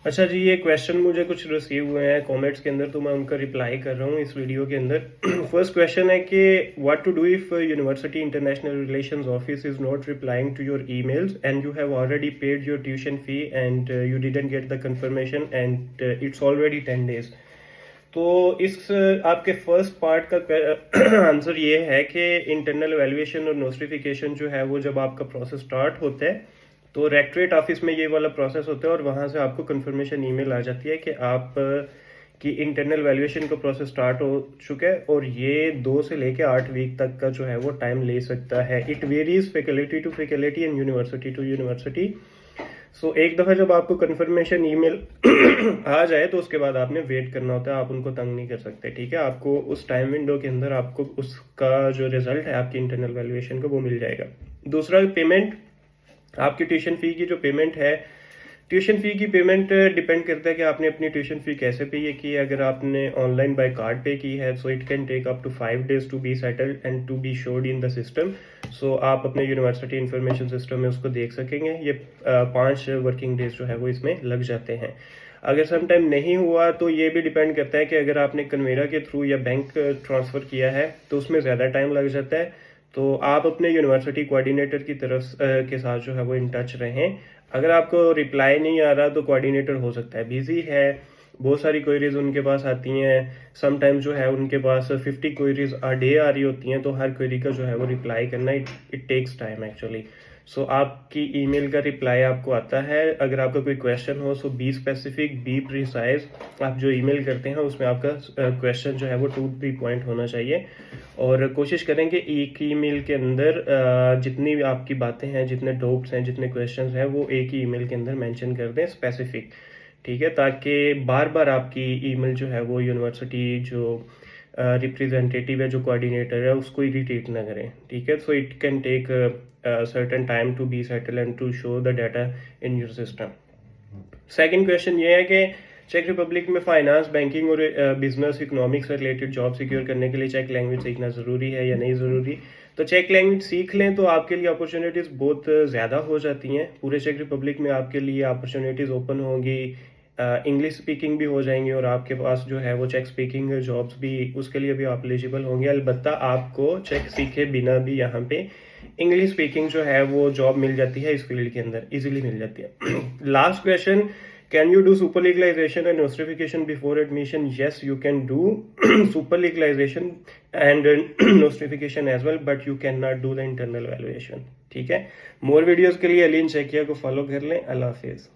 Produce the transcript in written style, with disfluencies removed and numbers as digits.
अच्छा जी, ये क्वेश्चन मुझे कुछ रिसीव हुए हैं कमेंट्स के अंदर, तो मैं उनका रिप्लाई कर रहा हूँ इस वीडियो के अंदर। फर्स्ट क्वेश्चन है कि what to do if university international relations office is not replying to your emails and you have already paid your tuition fee and you didn't get the confirmation and it's already 10 days। तो इस आपके first part का answer ये है कि internal valuation और notification जो है वो जब आपका प्रोसेस स्टार्ट होता है तो रेक्टरेट ऑफिस में ये वाला प्रोसेस होता है और वहां से आपको कंफर्मेशन ईमेल आ जाती है कि आप की इंटरनल वैल्यूएशन का प्रोसेस स्टार्ट हो चुका है और ये 2 से लेकर 8 वीक तक का जो है वो टाइम ले सकता है। It varies faculty to faculty and university to university. So एक दफा जब आपको कंफर्मेशन ईमेल आ जाए तो उसके बाद आपने वेट करना होता है, आप उनको तंग नहीं कर सकते। ठीक है, आपको उस टाइम विंडो के अंदर आपको उसका जो रिजल्ट है आपकी इंटरनल वैल्यूएशन का वो मिल जाएगा। दूसरा, पेमेंट, आपकी ट्यूशन फी की जो पेमेंट है, ट्यूशन फी की पेमेंट डिपेंड करता है कि आपने अपनी ट्यूशन फी कैसे पे की है। अगर आपने ऑनलाइन बाय कार्ड पे की है so it can take up to 5 days to be settled and to be showed in the system. So आप अपने यूनिवर्सिटी इंफॉर्मेशन सिस्टम में उसको देख सकेंगे। ये 5 वर्किंग डेज जो है वो इसमें लग जाते हैं। अगर सम टाइम नहीं हुआ तो ये भी डिपेंड करता है कि अगर आपने कन्वेरा के थ्रू या बैंक ट्रांसफ़र किया है तो उसमें ज़्यादा टाइम लग जाता है। तो आप अपने यूनिवर्सिटी कोऑर्डिनेटर की तरफ के साथ जो है वो इन टच रहें। अगर आपको रिप्लाई नहीं आ रहा तो कोऑर्डिनेटर हो सकता है बिजी है, बहुत सारी क्वेरीज उनके पास आती हैं। सम टाइम जो है उनके पास 50 क्वेरीज अ डे आ रही होती हैं, तो हर क्वेरी का जो है वो रिप्लाई करना इट टेक्स टाइम एक्चुअली। सो आपकी ईमेल का रिप्लाई आपको आता है। अगर आपका कोई क्वेश्चन हो सो बी स्पेसिफिक, बी प्रिसाइज। आप जो ईमेल करते हैं उसमें आपका क्वेश्चन जो है वो टू द पॉइंट होना चाहिए और कोशिश करें कि एक ईमेल के अंदर जितनी भी आपकी बातें हैं, जितने डाउट्स हैं, जितने क्वेश्चंस हैं वो एक ही ईमेल के अंदर मेंशन कर दें स्पेसिफिक। ठीक है, ताकि बार बार आपकी ईमेल जो है वो यूनिवर्सिटी जो रिप्रेजेंटेटिव है, जो कोऑर्डिनेटर है, उसको इरिटेट ना करें। ठीक है, so it can take certain time to be settle and to show the data in your system. Second question ये है कि चेक रिपब्लिक में फाइनेंस, बैंकिंग और बिजनेस इकोनॉमिक्स से रिलेटेड जॉब सिक्योर करने के लिए चेक लैंग्वेज सीखना ज़रूरी है या नहीं ज़रूरी। तो चेक लैंग्वेज सीख लें तो आपके लिए अपॉर्चुनिटीज़ बहुत ज़्यादा हो जाती हैं। पूरे चेक रिपब्लिक में आपके लिए अपॉर्चुनिटीज़ ओपन होंगी, इंग्लिश स्पीकिंग भी हो जाएंगी और आपके पास जो है वो चेक स्पीकिंग जॉब्स भी, उसके लिए भी आप एलिजिबल होंगे। अलबत्ता आपको चेक सीखे बिना भी यहाँ पे इंग्लिश स्पीकिंग जो है वो जॉब मिल जाती है, इस फील्ड के अंदर इजीली मिल जाती है। Last question, can you do super legalization and notification before admission? Yes, you can do super legalization and notification as well, but you cannot do the internal evaluation। ठीक है, more videos के लिए अलीन शेखिया को follow कर लें। अल्लाह हाफिज।